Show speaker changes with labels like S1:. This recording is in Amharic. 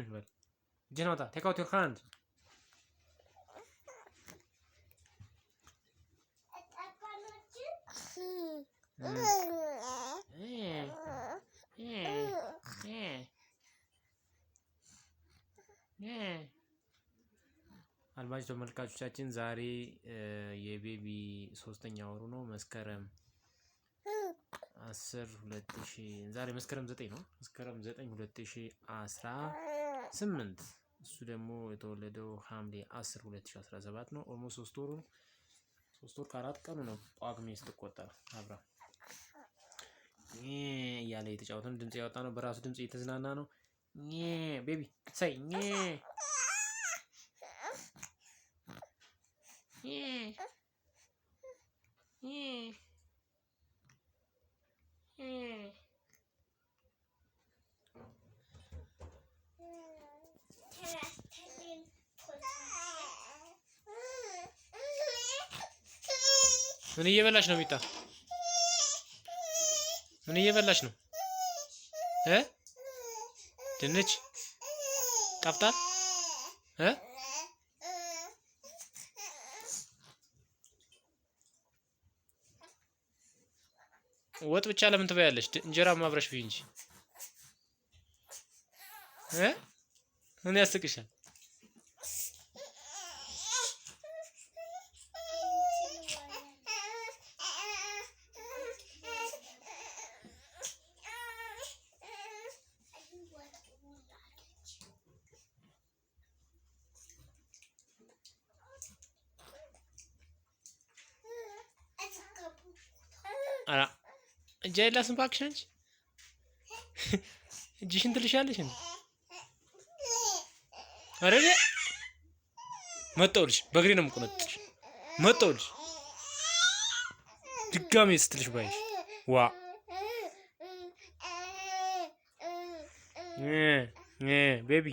S1: በል እጅህን አውጣ። ቴክ አውት ዮር ሃንድ። አድማጭ ተመልካቾቻችን ዛሬ የቤቢ 3ኛ ወሩ ነው። መስከረም 10 2000 ዛሬ መስከረም 9 ነው። መስከረም 9 2018 እሱ ደግሞ የተወለደው ሐምሌ 10 2017 ነው። ኦልሞስት 3 ወሩ 3 ወር ከ4 ቀኑ ነው። ጳጉሜ ስትቆጠር አብራ እያለ የተጫወተ ነው። ድምጽ ያወጣ ነው። በራሱ ድምጽ እየተዝናና ነው። ቤቢ ሳይ ምን እየበላሽ ነው? ሚጣ ምን እየበላሽ ነው? ድንች ጣፍጣል? ወጥ ብቻ ለምን ትበያለሽ? እንጀራ ማብረሽ ብይ እንጂ ምን ያስቅሻል? አራ እጅ አይላስም እባክሽ አንቺ እጅሽን ትልሻለሽ እንዴ? አረለ መጣሁልሽ። በእግሬ ነው የምቆነጥልሽ። መጣሁልሽ ድጋሜ ስትልሽ ባይሽ ዋ ቤቢ